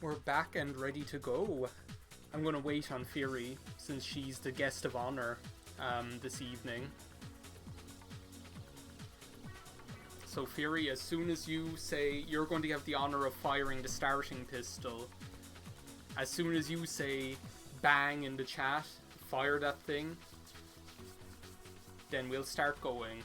We're back and ready to go. I'm going to wait on Fury since she's the guest of honor this evening. So Fury, as soon as you say you're going to have the honor of firing the starting pistol, as soon as you say bang in the chat, fire that thing, then we'll start going.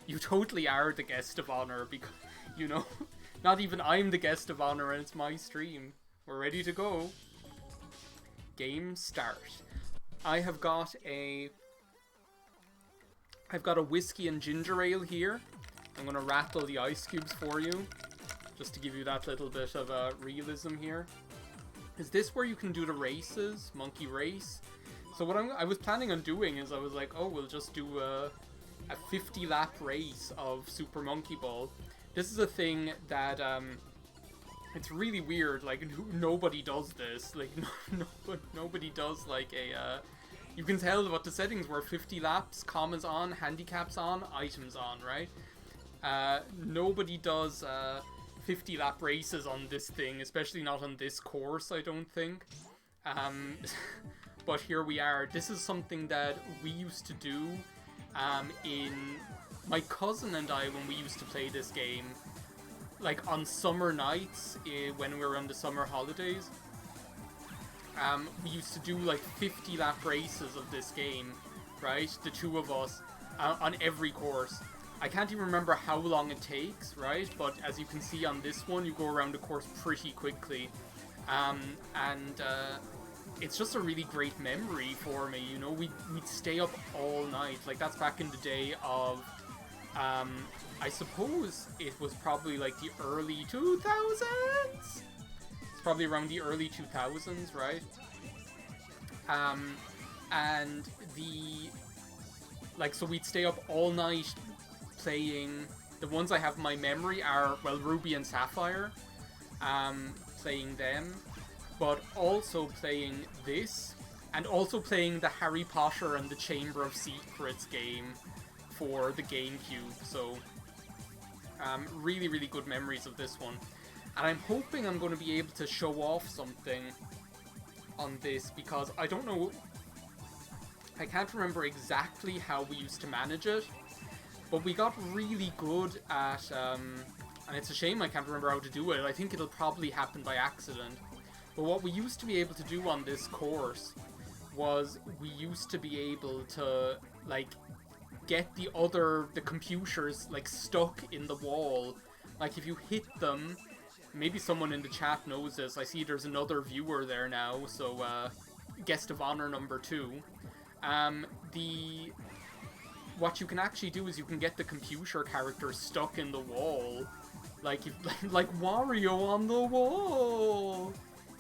You totally are the guest of honor because, you know, not even I'm the guest of honor and it's my stream. We're ready to go. Game start. I've got a whiskey and ginger ale here. I'm gonna rattle the ice cubes for you, just to give you that little bit of realism here. Is this where you can do the races, monkey race? So what I was planning on doing is I was like, oh, we'll just do a 50 lap race of Super Monkey Ball. This is a thing that it's really weird. Like nobody does this. Like nobody does like a. You can tell what the settings were: 50 laps, commas on, handicaps on, items on. Right? Nobody does 50 lap races on this thing, especially not on this course. I don't think. But here we are. This is something that we used to do. In my cousin and I, when we used to play this game, like on summer nights, when we were on the summer holidays, we used to do like 50 lap races of this game, right? The two of us, on every course. I can't even remember how long it takes, right? But as you can see on this one, you go around the course pretty quickly. It's just a really great memory for me, you know. We'd stay up all night. Like, that's back in the day of, I suppose it was probably like the early 2000s? It's probably around the early 2000s, right? And so we'd stay up all night playing. The ones I have in my memory are, well, Ruby and Sapphire, playing them. But also playing this, and also playing the Harry Potter and the Chamber of Secrets game for the GameCube. So, really, really good memories of this one. And I'm hoping I'm going to be able to show off something on this, because I don't know, I can't remember exactly how we used to manage it, but we got really good at, and it's a shame I can't remember how to do it. I think it'll probably happen by accident. But what we used to be able to do on this course was we used to be able to, like, get the computers, like, stuck in the wall. Like, if you hit them, maybe someone in the chat knows this. I see there's another viewer there now, so, guest of honor number 2. What you can actually do is you can get the computer characters stuck in the wall. Like Wario on the wall!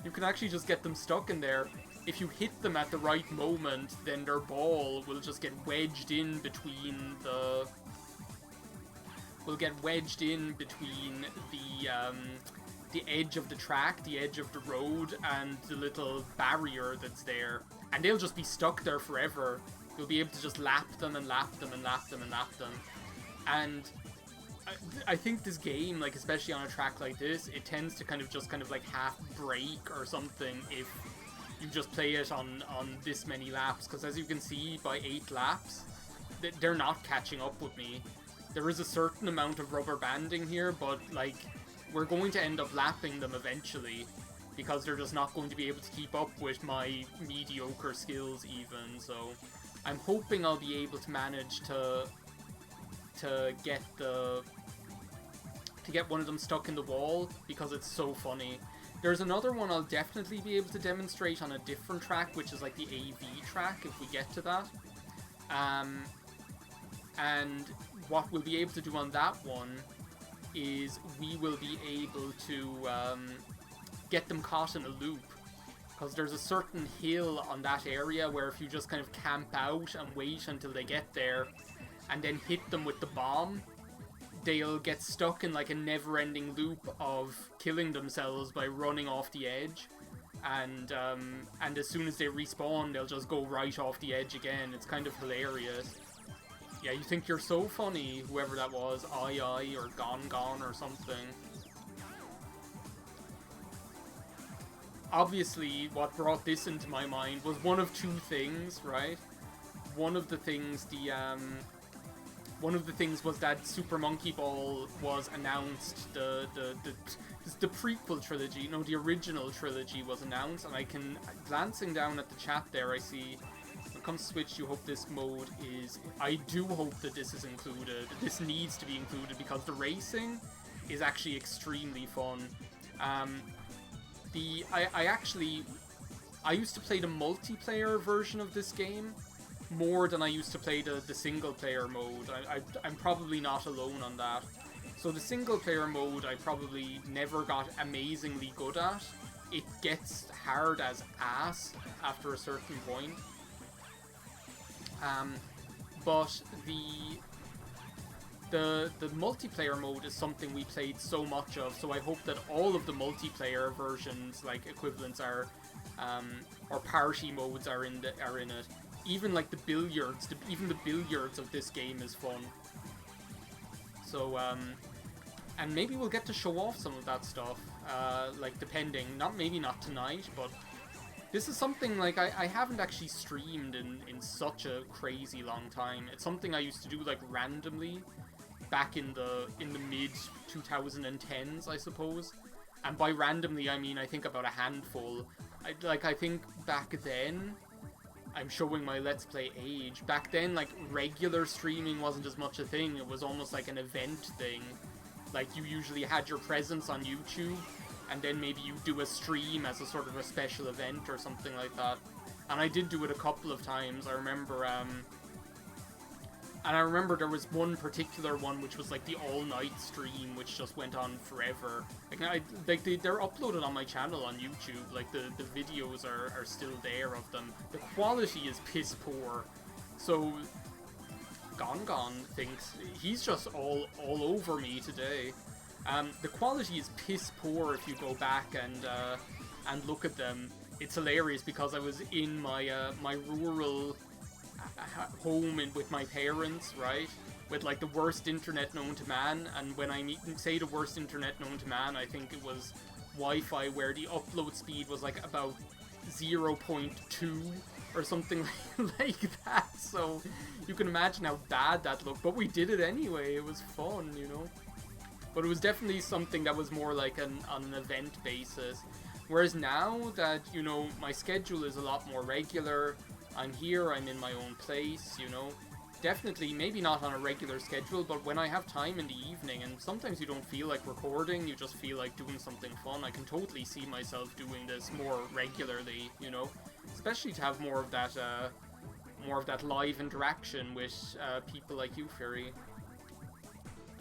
You can actually just get them stuck in there. If you hit them at the right moment, then their ball will just get wedged in between the... the edge of the track, the edge of the road, and the little barrier that's there. And they'll just be stuck there forever. You'll be able to just lap them and lap them and lap them and lap them. And I think this game, like, especially on a track like this, it tends to kind of like half break or something if you just play it on this many laps, because as you can see, by 8 laps, they're not catching up with me. There is a certain amount of rubber banding here, but, like, we're going to end up lapping them eventually, because they're just not going to be able to keep up with my mediocre skills even. So I'm hoping I'll be able to manage to get one of them stuck in the wall, because it's so funny. There's another one I'll definitely be able to demonstrate on a different track, which is like the AV track, if we get to that. And what we'll be able to do on that one is we will be able to get them caught in a loop. Because there's a certain hill on that area where if you just kind of camp out and wait until they get there, and then hit them with the bomb, they'll get stuck in like a never-ending loop of killing themselves by running off the edge, and as soon as they respawn, they'll just go right off the edge again. It's kind of hilarious. Yeah, you think you're so funny, whoever that was, I or Gone or something. Obviously, what brought this into my mind was one of two things, right? One of the things, one of the things was that Super Monkey Ball was announced, the prequel trilogy, no, the original trilogy was announced, and I can, glancing down at the chat there, I see, when it comes to Switch, you hope this mode is, I do hope that this is included, this needs to be included, because the racing is actually extremely fun. I used to play the multiplayer version of this game more than I used to play the single player mode. I'm probably not alone on that. So the single player mode I probably never got amazingly good at. It gets hard as ass after a certain point. But the multiplayer mode is something we played so much of, so I hope that all of the multiplayer versions, like equivalents, are or party modes are in it. Even like the billiards, even the billiards of this game is fun. So and maybe we'll get to show off some of that stuff, like depending, maybe not tonight, but this is something like I haven't actually streamed in such a crazy long time. It's something I used to do like randomly back in the mid 2010s, I suppose. And by randomly, I mean I think about a handful. I think back then, I'm showing my Let's Play age. Back then, like, regular streaming wasn't as much a thing. It was almost like an event thing. Like, you usually had your presence on YouTube, and then maybe you do a stream as a sort of a special event or something like that. And I did do it a couple of times. I remember, and I remember there was one particular one which was like the all-night stream, which just went on forever. Like they're uploaded on my channel on YouTube. Like the videos are still there of them. The quality is piss poor. So Gone thinks he's just all over me today. The quality is piss poor if you go back and look at them. It's hilarious because I was in my my rural home with my parents, right? With like the worst internet known to man, and when I say the worst internet known to man, I think it was Wi-Fi where the upload speed was like about 0.2 or something like that. So you can imagine how bad that looked, but we did it anyway. It was fun, you know. But it was definitely something that was more like on an event basis. Whereas now that, you know, my schedule is a lot more regular, I'm here, I'm in my own place, you know. Definitely, maybe not on a regular schedule, but when I have time in the evening, and sometimes you don't feel like recording, you just feel like doing something fun, I can totally see myself doing this more regularly, you know. Especially to have more of that live interaction with people like you, Fury.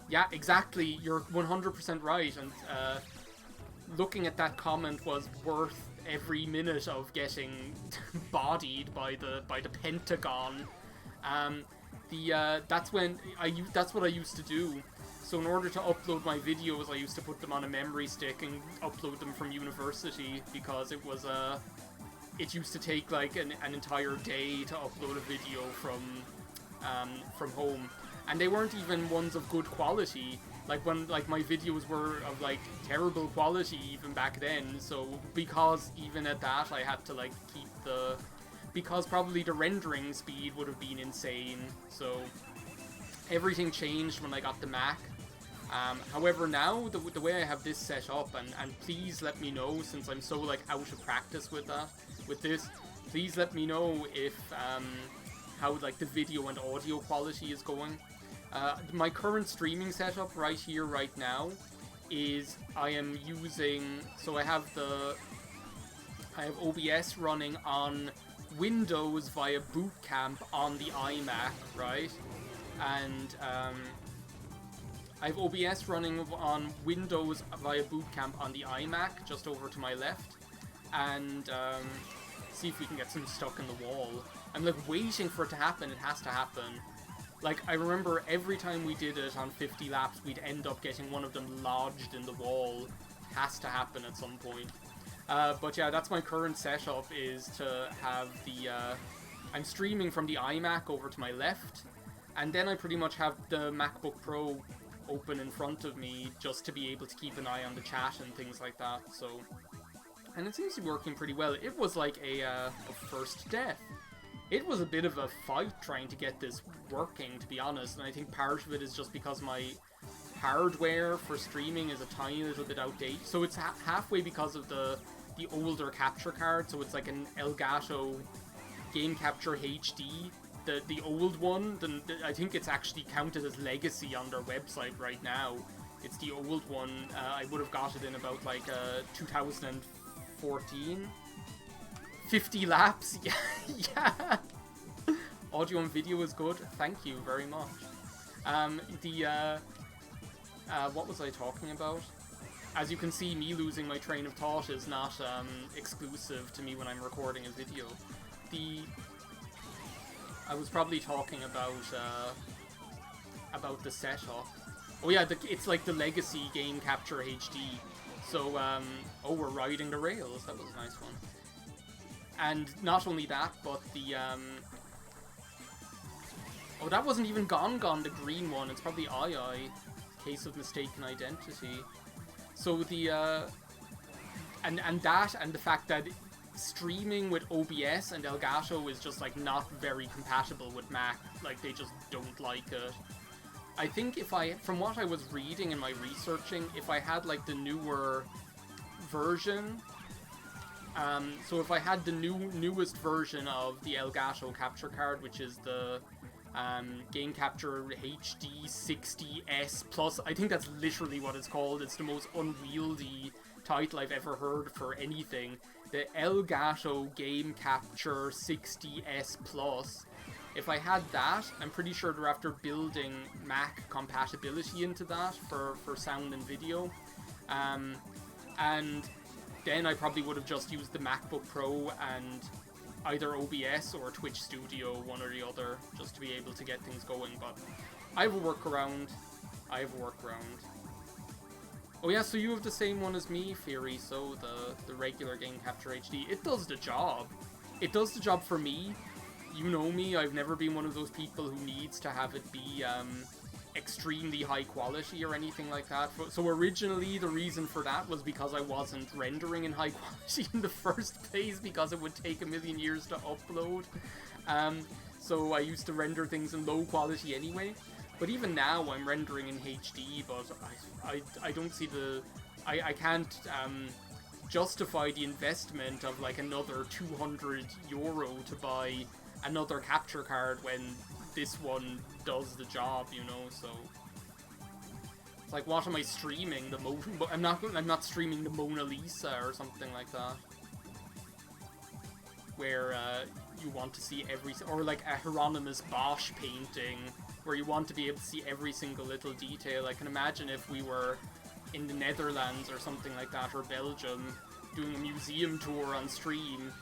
Yeah, exactly, you're 100% right, and looking at that comment was worth every minute of getting bodied by the Pentagon. That's what I used to do. So in order to upload my videos, I used to put them on a memory stick and upload them from university, because it was it used to take like an entire day to upload a video from home, and they weren't even ones of good quality. Like when my videos were of like terrible quality even back then, so because even at that I had to like keep because probably the rendering speed would have been insane, so everything changed when I got the Mac. However, now the way I have this set up, and please let me know, since I'm so like out of practice with this, please let me know if how like the video and audio quality is going. My current streaming setup right here, right now, is I am using, so I have OBS running on Windows via Boot Camp on the iMac, right? And I have OBS running on Windows via Boot Camp on the iMac, just over to my left. And see if we can get some stuck in the wall. I'm like waiting for it to happen. It has to happen. Like, I remember every time we did it on 50 laps, we'd end up getting one of them lodged in the wall. It has to happen at some point. But yeah, that's my current setup, is to have the, I'm streaming from the iMac over to my left, And then I pretty much have the MacBook Pro open in front of me just to be able to keep an eye on the chat and things like that. So, and it seems to be working pretty well. It was like a first death. It was a bit of a fight trying to get this working, to be honest, and I think part of it is just because my hardware for streaming is a tiny little bit outdated. So it's halfway because of the older capture card, so it's like an Elgato Game Capture HD. The old one, I think it's actually counted as legacy on their website right now. It's the old one. I would have got it in about like 2014. 50 laps, yeah, yeah. Audio and video is good. Thank you very much. What was I talking about? As you can see, me losing my train of thought is not exclusive to me when I'm recording a video. I was probably talking about the setup. Oh yeah, it's like the legacy Game Capture HD. So, oh, we're riding the rails. That was a nice one. And not only that, but the, oh, that wasn't even Gone, the green one. It's probably II, case of mistaken identity. So the, and that, and the fact that streaming with OBS and Elgato is just, like, not very compatible with Mac. Like, they just don't like it. I think from what I was reading and my researching, if I had, like, the newer version, so if I had the newest version of the Elgato capture card, which is the Game Capture HD 60S Plus, I think that's literally what it's called. It's the most unwieldy title I've ever heard for anything. The Elgato Game Capture 60S Plus. If I had that, I'm pretty sure they're after building Mac compatibility into that for sound and video. And then I probably would have just used the MacBook Pro and either OBS or Twitch Studio, one or the other, just to be able to get things going. But I have a workaround. Oh yeah, so you have the same one as me, Fury, so the regular Game Capture HD. It does the job. It does the job for me. You know me, I've never been one of those people who needs to have it be extremely high quality or anything like that. So originally the reason for that was because I wasn't rendering in high quality in the first place, because it would take a million years to upload. So I used to render things in low quality anyway. But even now I'm rendering in HD, but I don't see I can't justify the investment of like another €200 to buy another capture card when this one does the job, you know. So it's like, what am I streaming? I'm not streaming the Mona Lisa or something like that, where you want to see or like a Hieronymus Bosch painting, where you want to be able to see every single little detail. I can imagine if we were in the Netherlands or something like that, or Belgium, doing a museum tour on stream,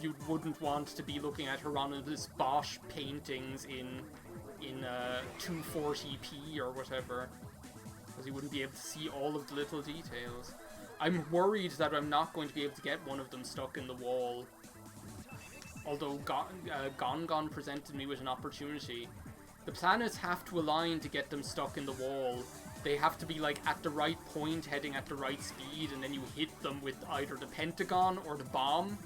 you wouldn't want to be looking at Hieronymus Bosch paintings in 240p or whatever, because you wouldn't be able to see all of the little details. I'm worried that I'm not going to be able to get one of them stuck in the wall, although Gone presented me with an opportunity. The planets have to align to get them stuck in the wall. They have to be like at the right point, heading at the right speed, and then you hit them with either the Pentagon or the bomb,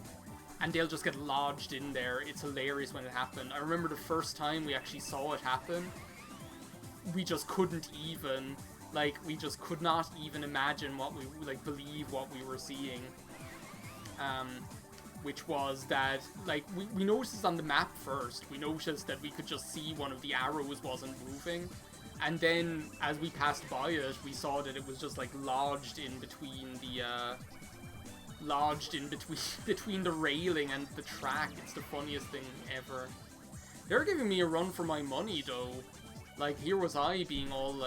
and they'll just get lodged in there. It's hilarious when it happened. I remember the first time we actually saw it happen, we just couldn't even, we just could not even imagine believe what we were seeing. Which was that, we noticed on the map first. We noticed that we could just see one of the arrows wasn't moving. And then, as we passed by it, we saw that it was just, lodged in between between the railing and the track. It's the funniest thing ever. They're giving me a run for my money, though. Here was I being all,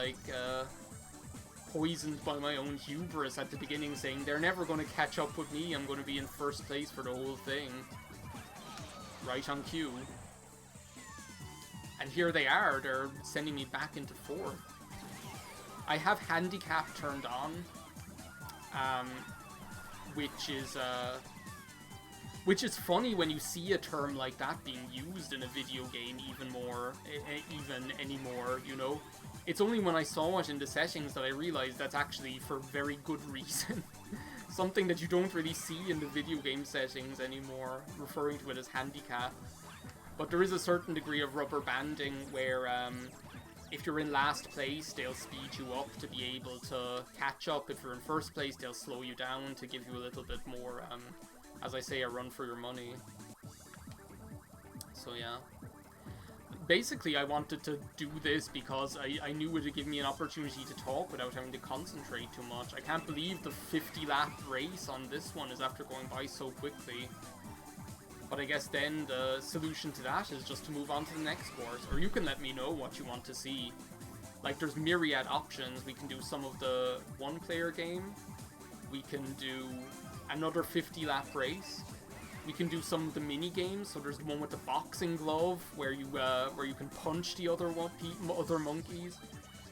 poisoned by my own hubris at the beginning, saying they're never going to catch up with me, I'm going to be in first place for the whole thing. Right on cue. And here they are, they're sending me back into fourth. I have handicap turned on, which is, Which is funny when you see a term like that being used in a video game even anymore, you know? It's only when I saw it in the settings that I realized that's actually for very good reason. Something that you don't really see in the video game settings anymore, referring to it as handicap. But there is a certain degree of rubber banding where if you're in last place, they'll speed you up to be able to catch up. If you're in first place, they'll slow you down to give you a little bit more, as I say, a run for your money. So yeah. Basically, I wanted to do this because I knew it would give me an opportunity to talk without having to concentrate too much. I can't believe the 50-lap race on this one is after going by so quickly. But I guess then the solution to that is just to move on to the next course. Or you can let me know what you want to see. Like, there's myriad options. We can do some of the one-player game. We can do another 50-lap race. We can do some of the mini games. So there's the one with the boxing glove where you can punch the other monkeys.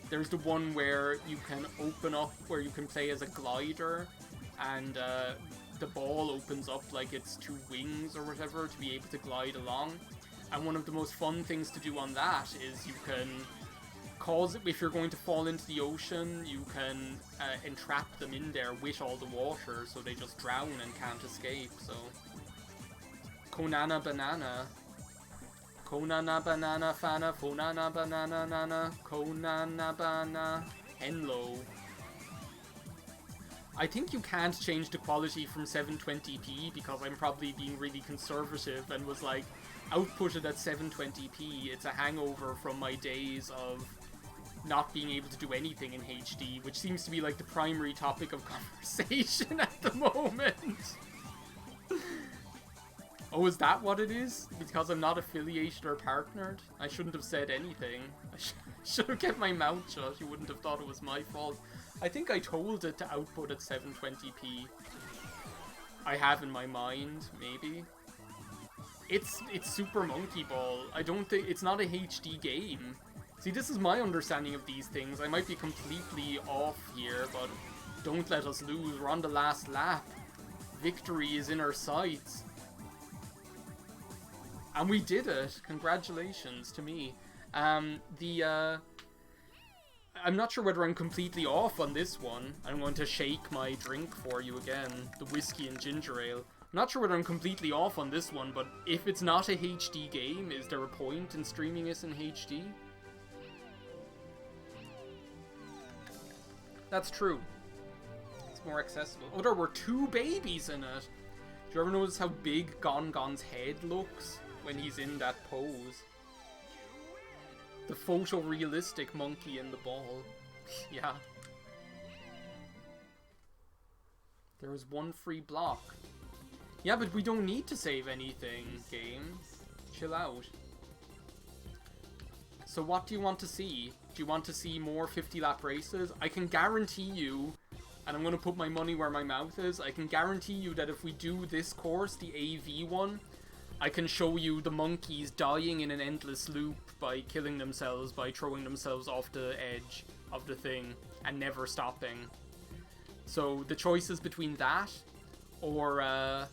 There's the one where you can open up, where you can play as a glider, and the ball opens up like it's two wings or whatever to be able to glide along. And one of the most fun things to do on that is you can cause, if you're going to fall into the ocean, you can entrap them in there with all the water so they just drown and can't escape. So Konana banana. Konana banana fana, fonana banana nana, konana banana, henlo. I think you can't change the quality from 720p because I'm probably being really conservative and was like, outputted at 720p. It's a hangover from my days of not being able to do anything in HD, which seems to be like the primary topic of conversation at the moment. Oh, is that what it is? Because I'm not affiliated or partnered? I shouldn't have said anything. I should have kept my mouth shut. You wouldn't have thought it was my fault. I think I told it to output at 720p. I have in my mind, maybe. It's Super Monkey Ball. I don't think... It's not a HD game. See, this is my understanding of these things. I might be completely off here, but don't let us lose. We're on the last lap. Victory is in our sights. And we did it. Congratulations to me. I'm not sure whether I'm completely off on this one. I'm going to shake my drink for you again. The whiskey and ginger ale. I'm not sure whether I'm completely off on this one, but if it's not a HD game, is there a point in streaming this in HD? That's true. It's more accessible. Oh, there were 2 babies in it. Do you ever notice how big Gongon's head looks when he's in that pose? The photorealistic monkey in the ball. Yeah. There was 1 free block. Yeah, but we don't need to save anything, game. Chill out. So what do you want to see? Do you want to see more 50-lap races? I can guarantee you, and I'm going to put my money where my mouth is, I can guarantee you that if we do this course, the AV one, I can show you the monkeys dying in an endless loop by killing themselves, by throwing themselves off the edge of the thing and never stopping. So the choice is between that or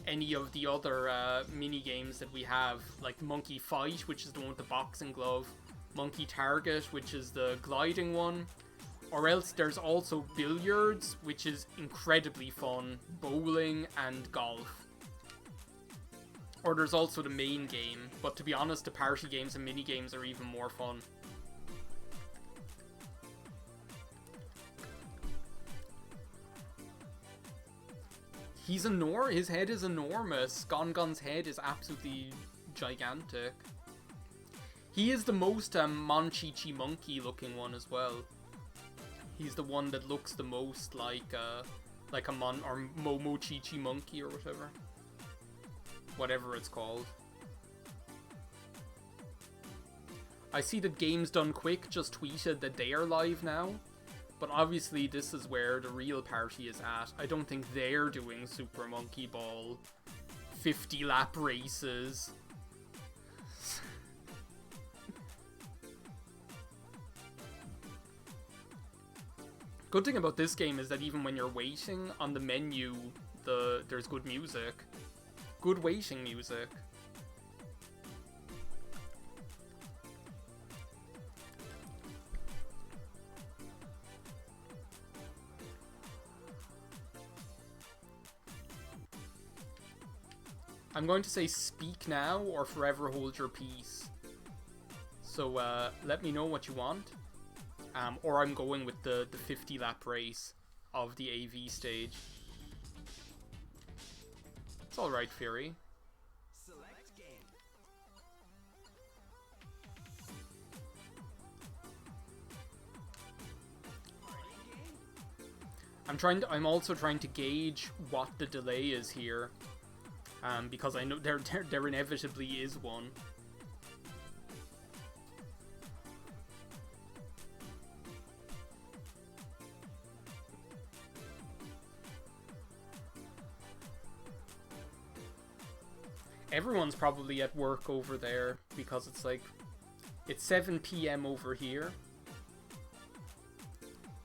any of the other mini games that we have, like Monkey Fight, which is the one with the boxing glove, Monkey Target, which is the gliding one, or else there's also billiards, which is incredibly fun, bowling, and golf. Or there's also the main game, but to be honest, the party games and mini games are even more fun. His head is enormous. Gongon's head is absolutely gigantic. He is the most Monchichi monkey looking one as well. He's the one that looks the most like a Momochichi monkey or whatever. Whatever it's called. I see that Games Done Quick just tweeted that they are live now. But obviously this is where the real party is at. I don't think they're doing Super Monkey Ball 50-lap races. Good thing about this game is that even when you're waiting on the menu, there's good music. Good waiting music. I'm going to say speak now or forever hold your peace. So let me know what you want. Or I'm going with the 50 lap race of the AV stage. It's alright, Fury. Select game. I'm also trying to gauge what the delay is here. Because I know there inevitably is one. Everyone's probably at work over there because it's like it's 7 p.m. over here.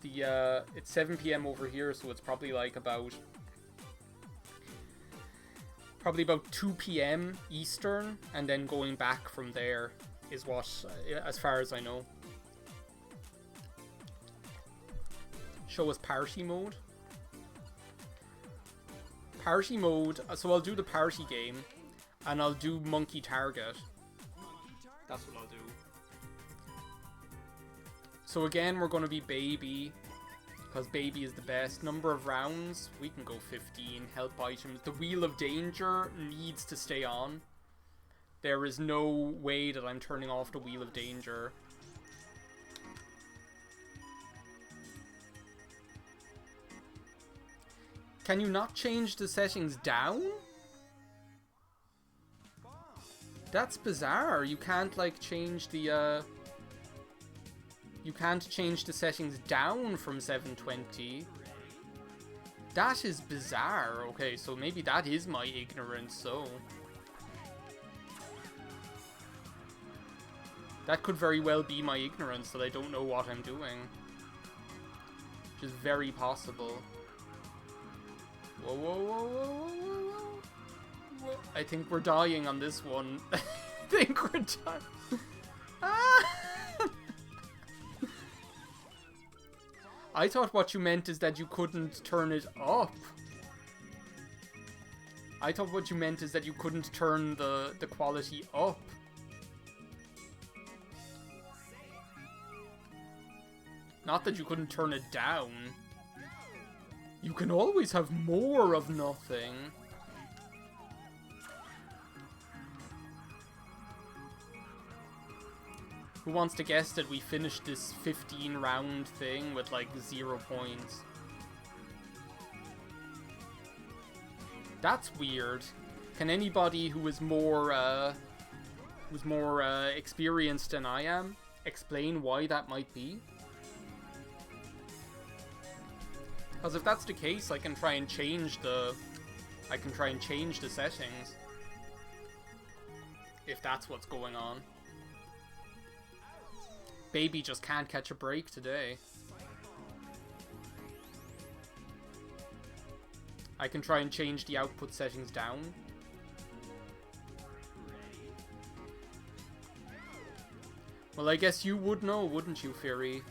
It's 7 p.m. over here, so it's probably like about 2 p.m. Eastern, and then going back from there is what, as far as I know. Show us party mode. Party mode. So I'll do the party game. And I'll do monkey target. That's what I'll do. So again, we're going to be baby. Because baby is the best. Number of rounds, we can go 15. Help items. The wheel of danger needs to stay on. There is no way that I'm turning off the wheel of danger. Can you not change the settings down? That's bizarre. You can't, like, change the, You can't change the settings down from 720. That is bizarre. Okay, so maybe that is my ignorance, so... That could very well be my ignorance, that I don't know what I'm doing. Which is very possible. Whoa, whoa, whoa, whoa, whoa, whoa, whoa. I think we're dying on this one. I think we're dying. Ah! I thought what you meant is that you couldn't turn it up. I thought what you meant is that you couldn't turn the quality up. Not that you couldn't turn it down. You can always have more of nothing. Who wants to guess that we finished this 15 round thing with like 0 points? That's weird. Can anybody who is more experienced than I am explain why that might be? Because if that's the case, I can try and change the settings. If that's what's going on. Baby just can't catch a break today. I can try and change the output settings down. Well, I guess you would know, wouldn't you, Fury?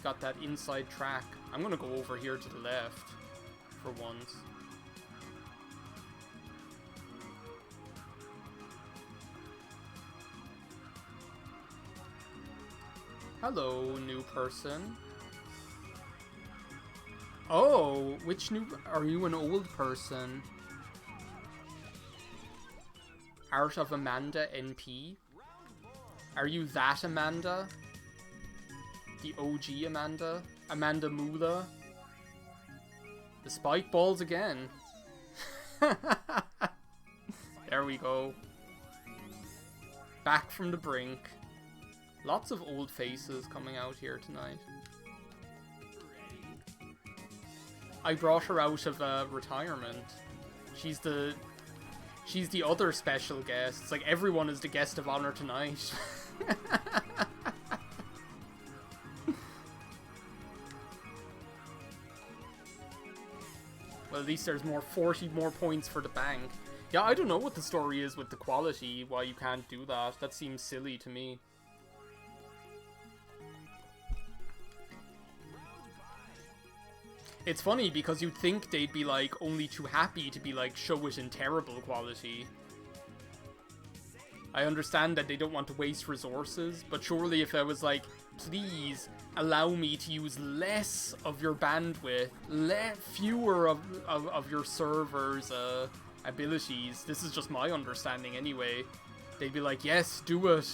Got that inside track. I'm gonna go over here to the left for once. Hello, new person. Oh, which new... Are you an old person? Art of Amanda NP? Are you that Amanda? The OG Amanda? Amanda Mula? The spike balls again. There we go. Back from the brink. Lots of old faces coming out here tonight. I brought her out of retirement. She's the other special guest. It's like everyone is the guest of honor tonight. Well, at least there's 40 more points for the bank. Yeah, I don't know what the story is with the quality, why you can't do that. That seems silly to me. It's funny because you'd think they'd be like only too happy to be like show it in terrible quality. I understand that they don't want to waste resources, but surely if I was like, please allow me to use less of your bandwidth, fewer of your server's abilities. This is just my understanding anyway. They'd be like, yes, do it.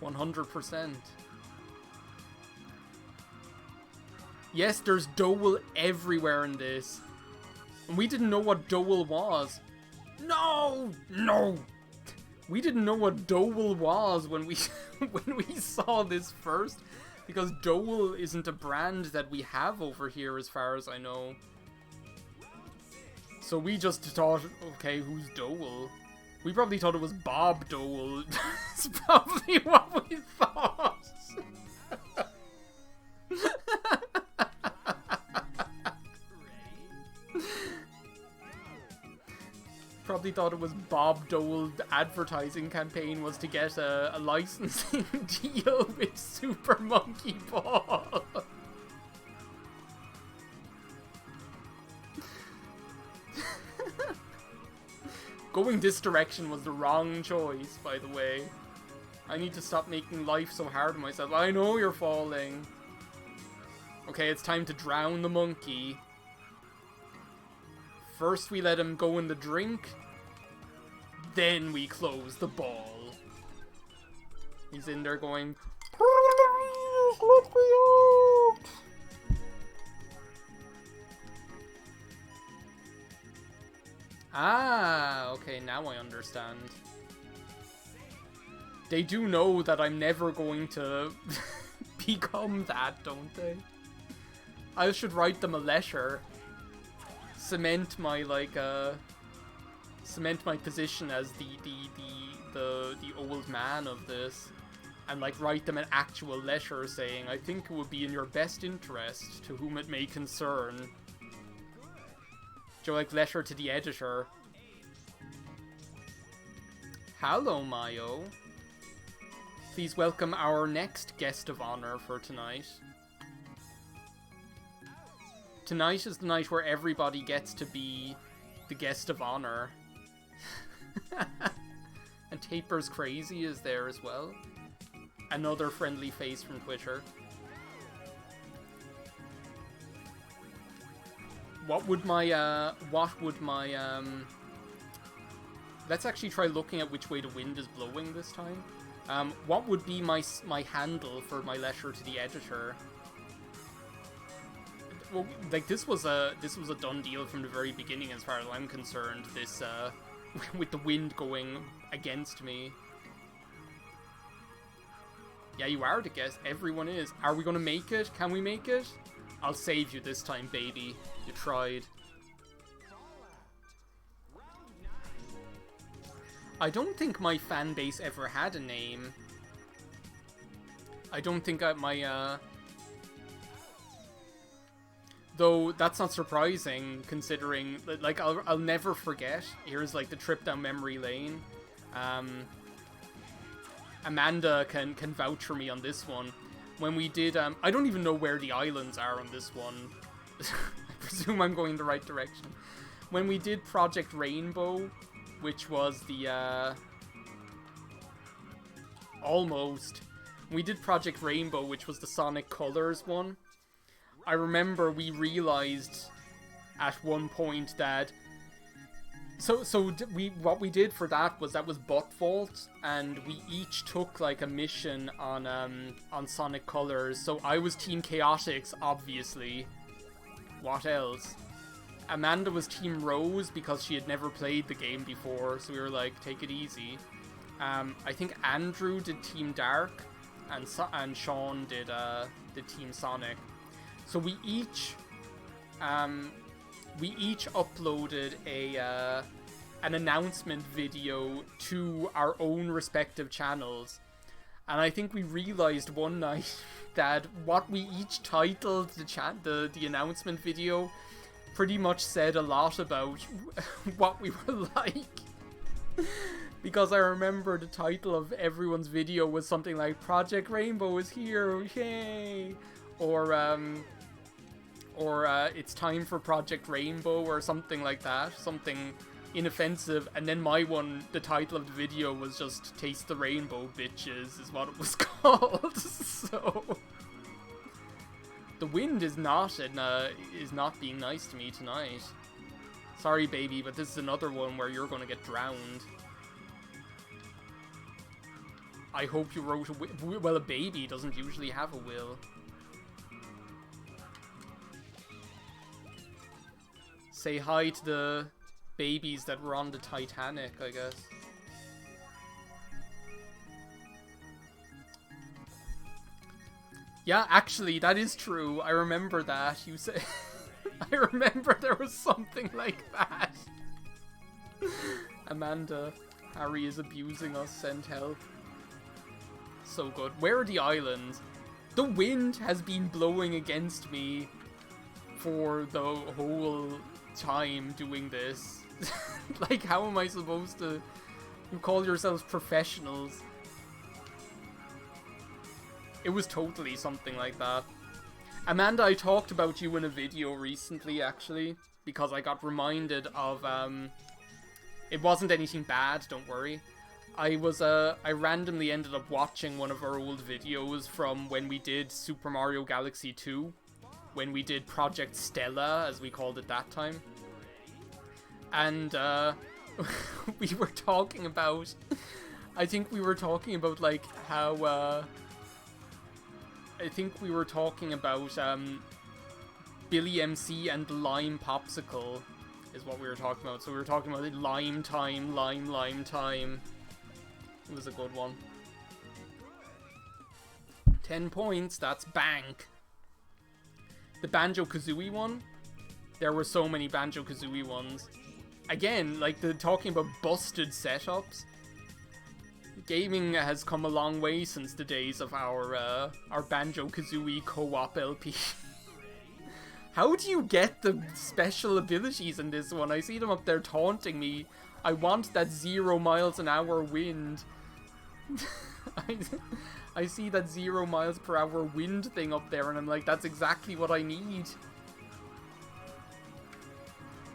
100%. Yes, there's Dole everywhere in this. And we didn't know what Dole was. No! No! We didn't know what Dole was when we when we saw this first. Because Dole isn't a brand that we have over here as far as I know. So we just thought, okay, who's Dole? We probably thought it was Bob Dole. That's probably what we thought. Probably thought it was Bob Dole's advertising campaign was to get a licensing deal with Super Monkey Ball. Going this direction was the wrong choice, by the way. I need to stop making life so hard on myself. I know you're falling. Okay, it's time to drown the monkey. First we let him go in the drink, then we close the ball. He's in there going, please, let me out. Ah, okay, now I understand. They do know that I'm never going to become that, don't they? I should write them a letter. Cement my cement my position as the old man of this, and like write them an actual letter saying, I think it would be in your best interest, to whom it may concern. Joe, like letter to the editor. Hello, Mayo. Please welcome our next guest of honor for tonight. Tonight is the night where everybody gets to be the guest of honor. And Taper's Crazy is there as well. Another friendly face from Twitter. What would my, let's actually try looking at which way the wind is blowing this time. What would be my handle for my letter to the editor? Well, like this was a done deal from the very beginning, as far as I'm concerned. This with the wind going against me. Yeah, you are the guest. Everyone is. Are we gonna make it? Can we make it? I'll save you this time, baby. You tried. I don't think my fan base ever had a name. I don't think though that's not surprising, considering, like, I'll never forget. Here's, like, the trip down memory lane. Amanda can vouch for me on this one. When we did, I don't even know where the islands are on this one. I presume I'm going the right direction. When we did Project Rainbow, which was the, almost. We did Project Rainbow, which was the Sonic Colors one. I remember we realized at one point that what we did for that was Butt Vault, and we each took like a mission on Sonic Colors. So I was Team Chaotix, obviously. What else? Amanda was Team Rose because she had never played the game before, so we were like, take it easy. I think Andrew did Team Dark, and Sean did Team Sonic. So we each uploaded an announcement video to our own respective channels. And I think we realized one night that what we each titled the announcement video pretty much said a lot about what we were like. Because I remember the title of everyone's video was something like Project Rainbow is here, yay! Or it's time for Project Rainbow, or something like that. Something inoffensive. And then my one, the title of the video was just Taste the Rainbow, bitches, is what it was called. So the wind is not being nice to me tonight. Sorry, baby, but this is another one where you're gonna get drowned. I hope you wrote a will. Well, a baby doesn't usually have a will. Say hi to the babies that were on the Titanic, I guess. Yeah, actually, that is true. I remember that. You said... I remember there was something like that. Amanda, Harry is abusing us, send help. So good. Where are the islands? The wind has been blowing against me for the whole time doing this. Like, how am I supposed to... You call yourselves professionals. It was totally something like that. Amanda, I talked about you in a video recently, actually, because I got reminded of, it wasn't anything bad, don't worry. I randomly ended up watching one of our old videos from when we did Super Mario Galaxy 2, when we did Project Stella, as we called it that time. And, we were talking about, I think we were talking about, like, how, I think we were talking about Billy MC and Lime Popsicle is what we were talking about. So we were talking about Lime Time, Lime Time. It was a good one. 10 points, that's bank. The Banjo-Kazooie one? There were so many Banjo-Kazooie ones. Again, like, talking about busted setups. Gaming has come a long way since the days of our Banjo-Kazooie co-op LP. How do you get the special abilities in this one? I see them up there taunting me. I want that 0 miles an hour wind. I see that 0 miles per hour wind thing up there and I'm like, that's exactly what I need.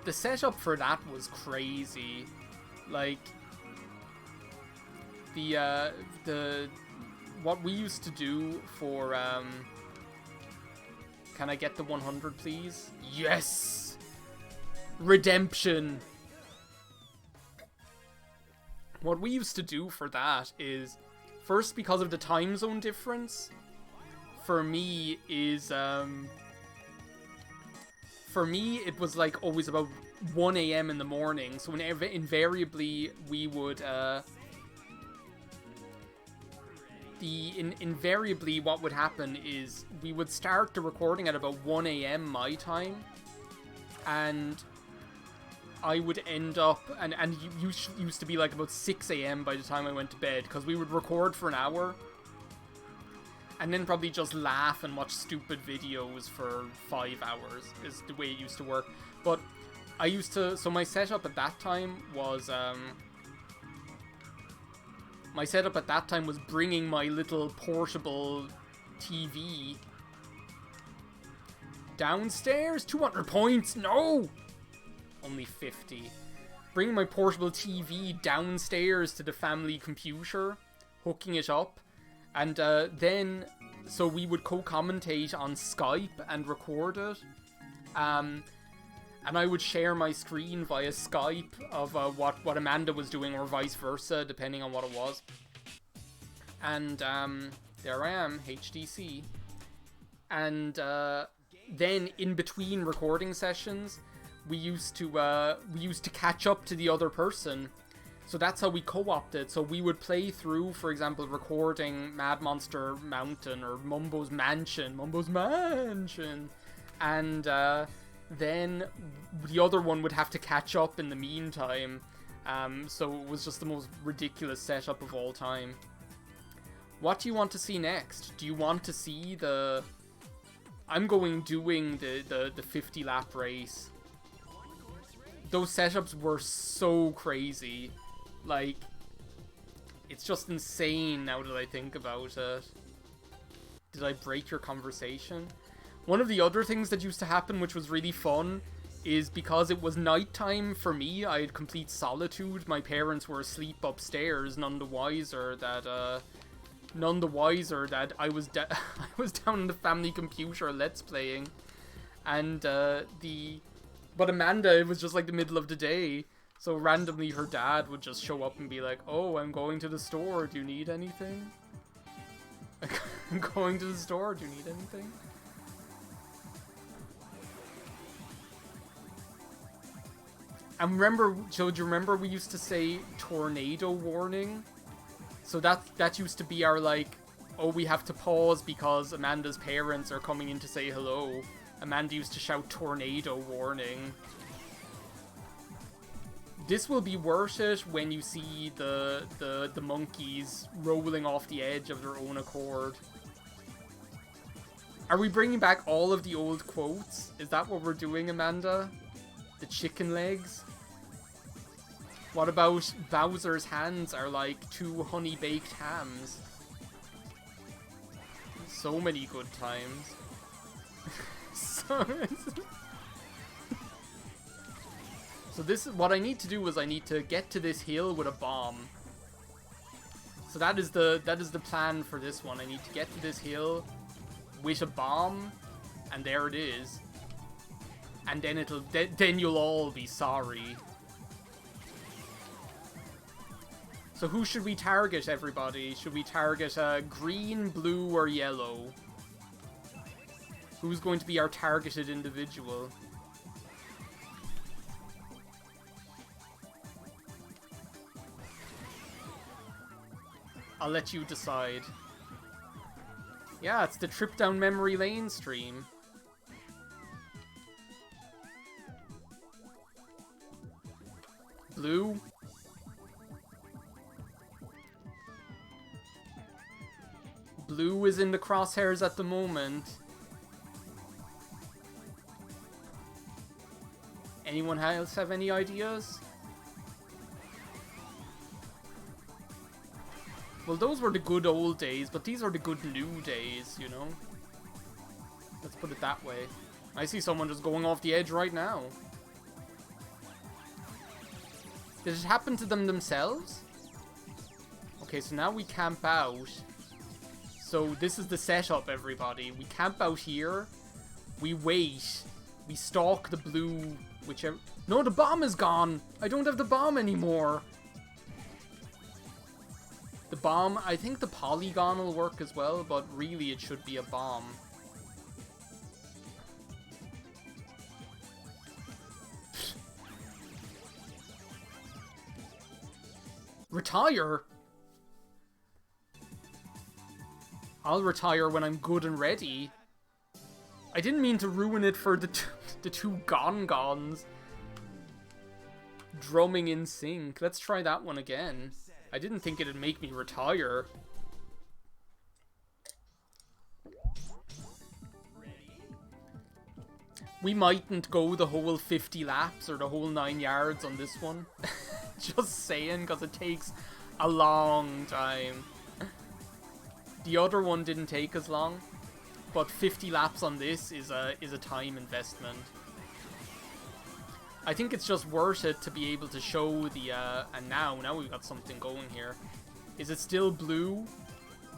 The setup for that was crazy. Like... what we used to do for, can I get the 100, please? Yes! Redemption! What we used to do for that is, first, because of the time zone difference, for me, is, for me, it was, like, always about 1 AM in the morning, so invariably, we would, invariably what would happen is we would start the recording at about 1 AM my time, and I would end up, and you used to be like about 6 AM by the time I went to bed, because we would record for an hour, and then probably just laugh and watch stupid videos for 5 hours, is the way it used to work. But I used to, so my setup at that time was, bringing my little portable TV downstairs. 200 points, no! Only 50. Bringing my portable TV downstairs to the family computer, hooking it up, and then, so we would co-commentate on Skype and record it. And I would share my screen via Skype of what Amanda was doing, or vice versa, depending on what it was. And there I am, HDC. And then in between recording sessions, we used to catch up to the other person. So that's how we co-opted. So we would play through, for example, recording Mad Monster Mountain or Mumbo's Mansion, and then the other one would have to catch up in the meantime. So it was just the most ridiculous setup of all time. What do you want to see next? Do you want to see the... I'm doing the 50 lap race. Those setups were so crazy. Like, it's just insane now that I think about it. Did I break your conversation? One of the other things that used to happen, which was really fun, is because it was nighttime for me, I had complete solitude. My parents were asleep upstairs, none the wiser that I was I was down on the family computer let's playing, and but Amanda, it was just like the middle of the day, so randomly her dad would just show up and be like, "Oh, I'm going to the store. Do you need anything?" I'm going to the store. Do you need anything? And remember, Joe, do you remember we used to say tornado warning? So that used to be our, like, oh, we have to pause because Amanda's parents are coming in to say hello. Amanda used to shout tornado warning. This will be worth it when you see the monkeys rolling off the edge of their own accord. Are we bringing back all of the old quotes? Is that what we're doing, Amanda? The chicken legs? What about Bowser's hands are like 2 honey-baked hams? So many good times. So this is what I need to do is I need to get to this hill with a bomb. So that is the plan for this one. I need to get to this hill with a bomb, and there it is. And then then you'll all be sorry. So who should we target, everybody? Should we target green, blue, or yellow? Who's going to be our targeted individual? I'll let you decide. Yeah, it's the Trip Down Memory Lane stream. Blue? Blue is in the crosshairs at the moment. Anyone else have any ideas? Well, those were the good old days, but these are the good new days, you know? Let's put it that way. I see someone just going off the edge right now. Did it happen to them themselves? Okay, so now we camp out. So this is the setup, everybody. We camp out here. We wait. We stalk the blue, whichever... No, the bomb is gone! I don't have the bomb anymore! The bomb, I think the polygon will work as well, but really it should be a bomb. Retire? I'll retire when I'm good and ready. I didn't mean to ruin it for the two Gongons. Drumming in sync. Let's try that one again. I didn't think it'd make me retire. We mightn't go the whole 50 laps or the whole 9 yards on this one. Just saying, because it takes a long time. The other one didn't take as long, but 50 laps on this is a time investment. I think it's just worth it to be able to show the, and now we've got something going here. Is it still blue?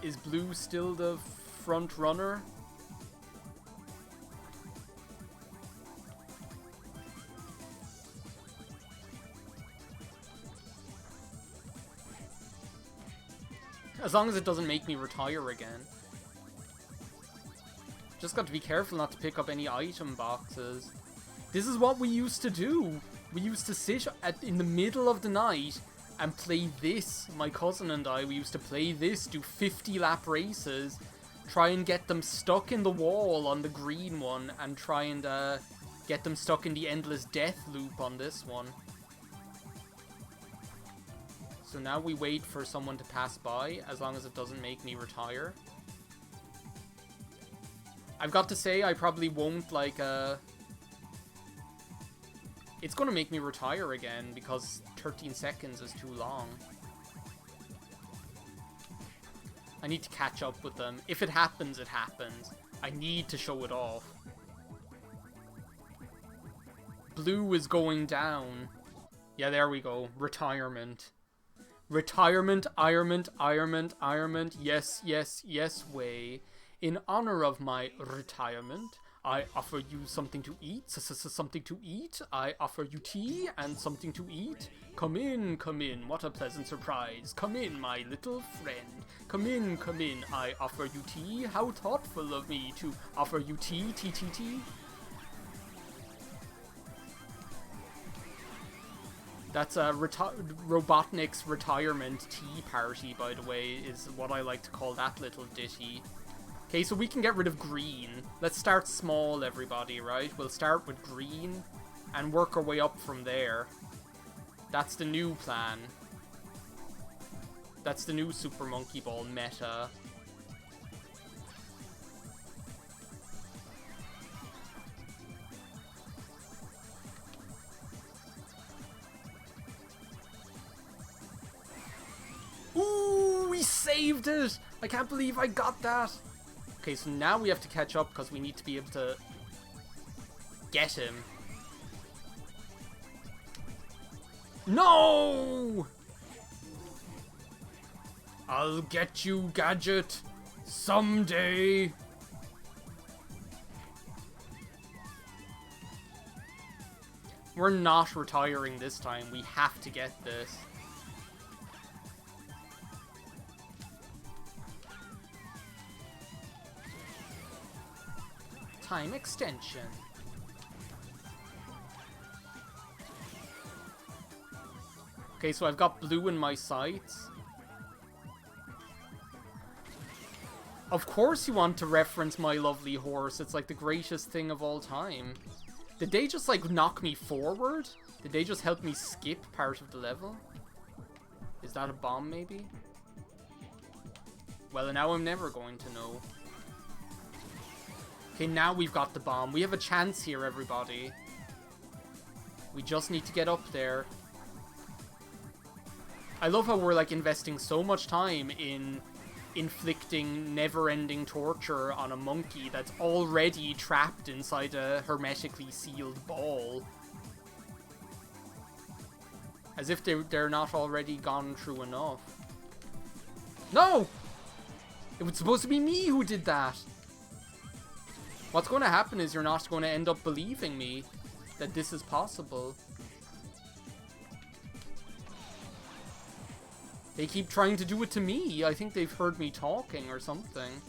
Is blue still the front runner? As long as it doesn't make me retire again. Just got to be careful not to pick up any item boxes. This is what we used to do. We used to sit in the middle of the night and play this. My cousin and I, we used to play this, do 50 lap races, try and get them stuck in the wall on the green one, and try and get them stuck in the endless death loop on this one. So now we wait for someone to pass by, as long as it doesn't make me retire. I've got to say, I probably won't, like, it's gonna make me retire again, because 13 seconds is too long. I need to catch up with them. If it happens, it happens. I need to show it off. Blue is going down. Yeah, there we go. Retirement. Retirement, irement. Yes, yes, yes, way. In honor of my retirement, I offer you something to eat. Something to eat. I offer you tea and something to eat. Come in, come in. What a pleasant surprise. Come in, my little friend. Come in, come in. I offer you tea. How thoughtful of me to offer you tea. Tea. That's a Robotnik's retirement tea party, by the way, is what I like to call that little ditty. Okay, so we can get rid of green. Let's start small, everybody, right? We'll start with green and work our way up from there. That's the new plan. That's the new Super Monkey Ball meta. Ooh, we saved it! I can't believe I got that! Okay, so now we have to catch up because we need to be able to get him. No! I'll get you, Gadget, someday. We're not retiring this time. We have to get this. Time extension. Okay, so I've got blue in my sights. Of course you want to reference My Lovely Horse. It's like the greatest thing of all time. Did they just like knock me forward? Did they just help me skip part of the level? Is that a bomb maybe? Well, now I'm never going to know. Okay, now we've got the bomb. We have a chance here, everybody. We just need to get up there. I love how we're, like, investing so much time in inflicting never-ending torture on a monkey that's already trapped inside a hermetically sealed ball. As if they're not already gone through enough. No! It was supposed to be me who did that! What's going to happen is you're not going to end up believing me that this is possible. They keep trying to do it to me. I think they've heard me talking or something.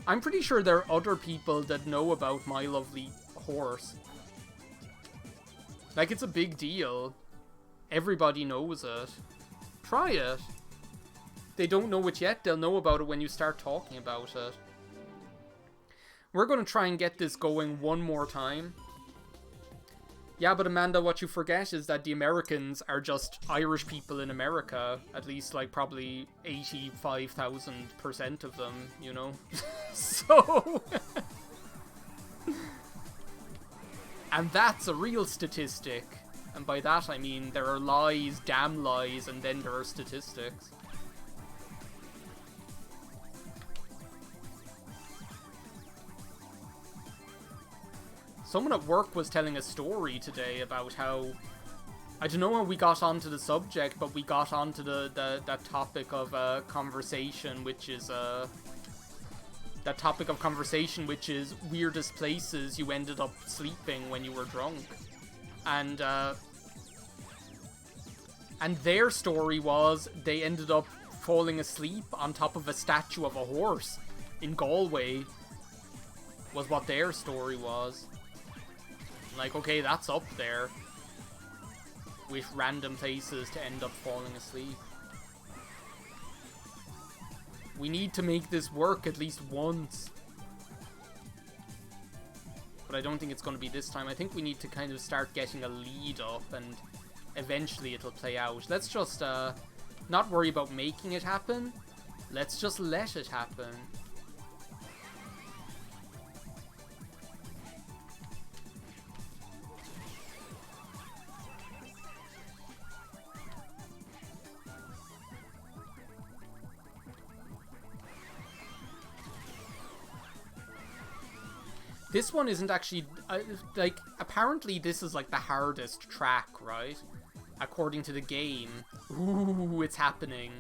I'm pretty sure there are other people that know about My Lovely Horse. Like, it's a big deal. Everybody knows it. Try it. If they don't know it yet, they'll know about it when you start talking about it. We're going to try and get this going one more time. Yeah, but Amanda, what you forget is that the Americans are just Irish people in America. At least, like, probably 85,000% of them, you know? So... and that's a real statistic. And by that I mean there are lies, damn lies, and then there are statistics. Someone at work was telling a story today about how, I don't know how we got onto the subject, but we got onto that topic of conversation, which is weirdest places you ended up sleeping when you were drunk, and their story was they ended up falling asleep on top of a statue of a horse in Galway. Was what their story was. Like, okay, that's up there with random places to end up falling asleep. We need to make this work at least once. But I don't think it's going to be this time. I think we need to kind of start getting a lead up and eventually it'll play out. Let's just not worry about making it happen. Let's just let it happen. This one isn't actually, like, apparently this is, like, the hardest track, right? According to the game. Ooh, it's happening.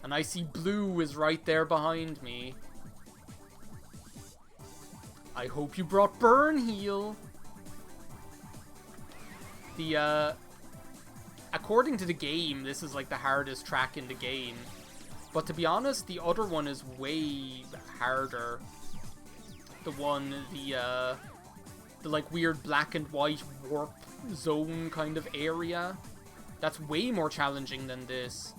And I see blue is right there behind me. I hope you brought Burn Heal. According to the game, this is, like, the hardest track in the game. But to be honest, the other one is way harder. The one, the like weird black and white warp zone kind of area. That's way more challenging than this.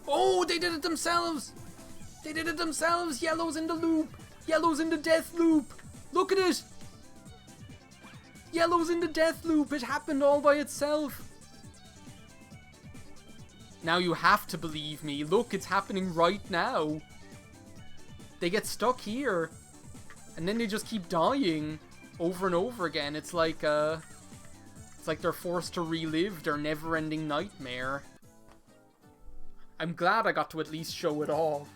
Oh, they did it themselves! They did it themselves! Yellow's in the loop! Yellow's in the death loop! Look at it! Yellow's in the death loop! It happened all by itself! Now you have to believe me. Look, it's happening right now. They get stuck here, and then they just keep dying over and over again. It's like they're forced to relive their never-ending nightmare. I'm glad I got to at least show it off.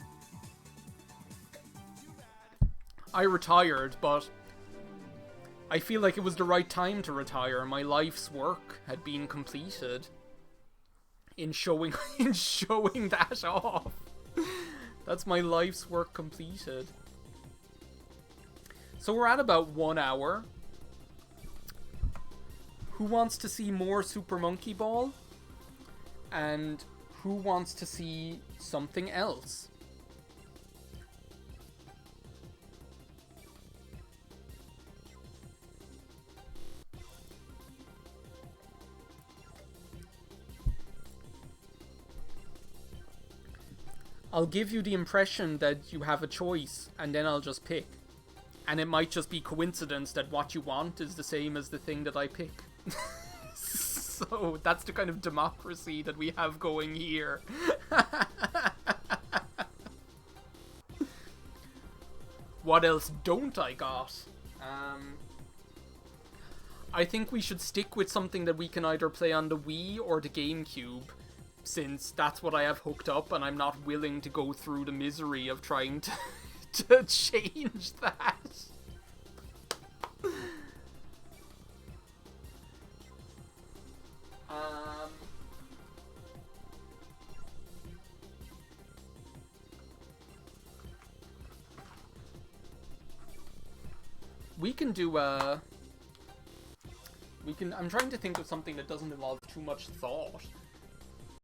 I retired, but I feel like it was the right time to retire. My life's work had been completed in showing that off. That's my life's work completed. So we're at about 1 hour. Who wants to see more Super Monkey Ball? And who wants to see something else? I'll give you the impression that you have a choice, and then I'll just pick. And it might just be coincidence that what you want is the same as the thing that I pick. So that's the kind of democracy that we have going here. What else don't I got? I think we should stick with something that we can either play on the Wii or the GameCube, since that's what I have hooked up, and I'm not willing to go through the misery of trying to change that. We can do I'm trying to think of something that doesn't involve too much thought.